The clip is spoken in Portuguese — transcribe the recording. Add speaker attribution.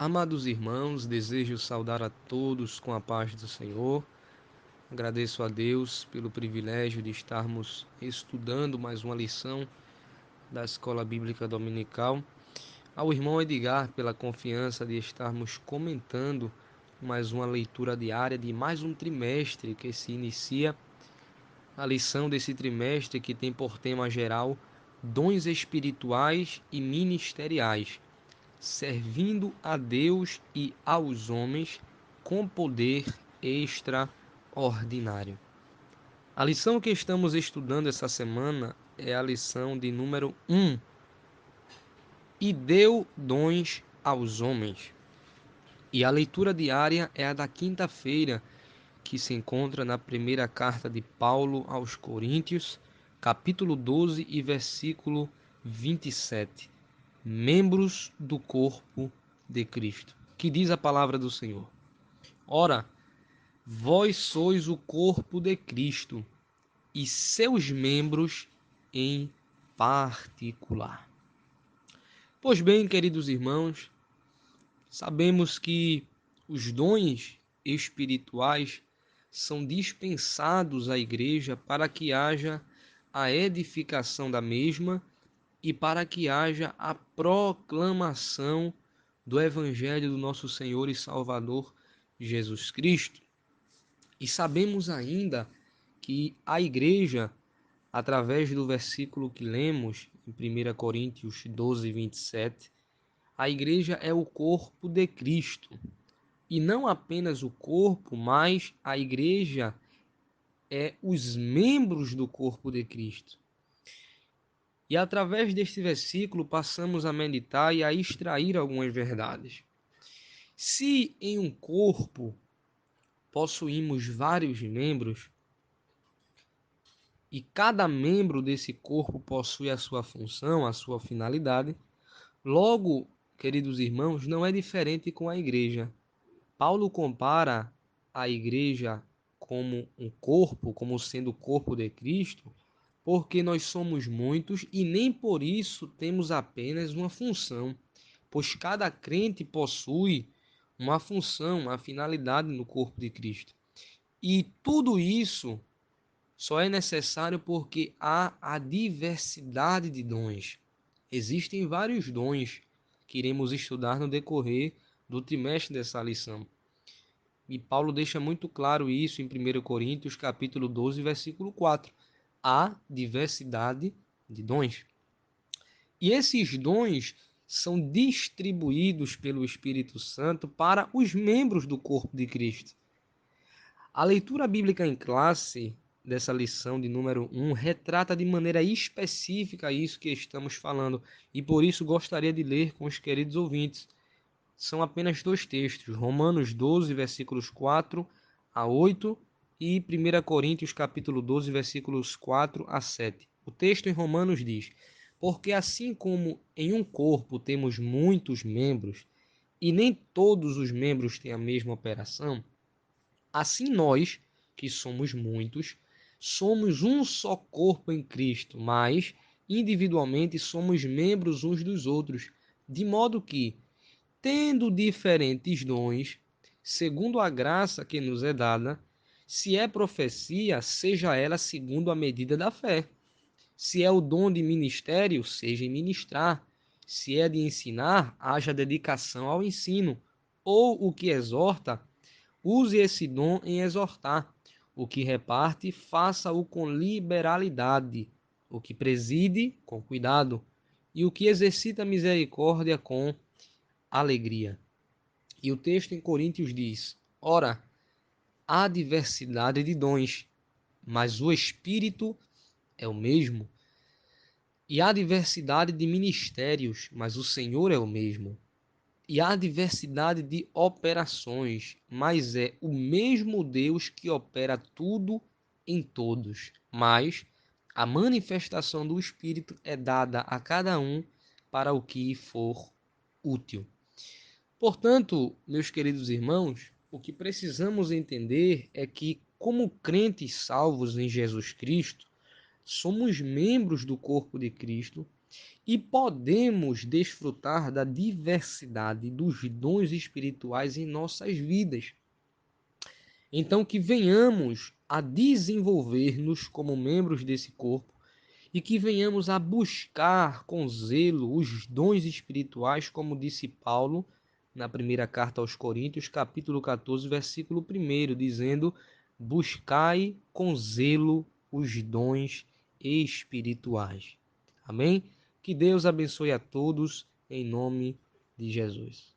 Speaker 1: Amados irmãos, desejo saudar a todos com a paz do Senhor. Agradeço a Deus pelo privilégio de estarmos estudando mais uma lição da Escola Bíblica Dominical. Ao irmão Edgar pela confiança de estarmos comentando mais uma leitura diária de mais um trimestre que se inicia. A lição desse trimestre que tem por tema geral dons espirituais e ministeriais, servindo a Deus e aos homens com poder extraordinário. A lição que estamos estudando essa semana é a lição de número 1. E deu dons aos homens. E a leitura diária é a da quinta-feira, que se encontra na primeira carta de Paulo aos Coríntios, capítulo 12 e versículo 27. Membros do corpo de Cristo. Que diz a palavra do Senhor: Ora, vós sois o corpo de Cristo e seus membros em particular. Pois bem, queridos irmãos, sabemos que os dons espirituais são dispensados à igreja para que haja a edificação da mesma e para que haja a proclamação do Evangelho do nosso Senhor e Salvador Jesus Cristo. E sabemos ainda que a igreja, através do versículo que lemos em 1 Coríntios 12, 27, a igreja é o corpo de Cristo. E não apenas o corpo, mas a igreja é os membros do corpo de Cristo. E através deste versículo passamos a meditar e a extrair algumas verdades. Se em um corpo possuímos vários membros, e cada membro desse corpo possui a sua função, a sua finalidade, logo, queridos irmãos, não é diferente com a igreja. Paulo compara a igreja como um corpo, como sendo o corpo de Cristo, porque nós somos muitos e nem por isso temos apenas uma função, pois cada crente possui uma função, uma finalidade no corpo de Cristo. E tudo isso só é necessário porque há a diversidade de dons. Existem vários dons que iremos estudar no decorrer do trimestre dessa lição. E Paulo deixa muito claro isso em 1 Coríntios, capítulo 12, versículo 4. Há diversidade de dons. E esses dons são distribuídos pelo Espírito Santo para os membros do corpo de Cristo. A leitura bíblica em classe dessa lição de número 1 retrata de maneira específica isso que estamos falando, e por isso gostaria de ler com os queridos ouvintes. São apenas dois textos, Romanos 12, versículos 4 a 8 e 1 Coríntios capítulo 12, versículos 4 a 7. O texto em Romanos diz: Porque assim como em um corpo temos muitos membros, e nem todos os membros têm a mesma operação, assim nós, que somos muitos, somos um só corpo em Cristo, mas individualmente somos membros uns dos outros, de modo que, tendo diferentes dons, segundo a graça que nos é dada, se é profecia, seja ela segundo a medida da fé. Se é o dom de ministério, seja em ministrar. Se é de ensinar, haja dedicação ao ensino. Ou o que exorta, use esse dom em exortar. O que reparte, faça-o com liberalidade. O que preside, com cuidado. E o que exercita misericórdia, com alegria. E o texto em Coríntios diz: Ora, há diversidade de dons, mas o Espírito é o mesmo. E há diversidade de ministérios, mas o Senhor é o mesmo. E há diversidade de operações, mas é o mesmo Deus que opera tudo em todos. Mas a manifestação do Espírito é dada a cada um para o que for útil. Portanto, meus queridos irmãos, o que precisamos entender é que, como crentes salvos em Jesus Cristo, somos membros do corpo de Cristo E podemos desfrutar da diversidade dos dons espirituais em nossas vidas. Então, que venhamos a desenvolver-nos como membros desse corpo e que venhamos a buscar com zelo os dons espirituais, como disse Paulo na primeira carta aos Coríntios, capítulo 14, versículo 1, dizendo: buscai com zelo os dons espirituais. Amém? Que Deus abençoe a todos, em nome de Jesus.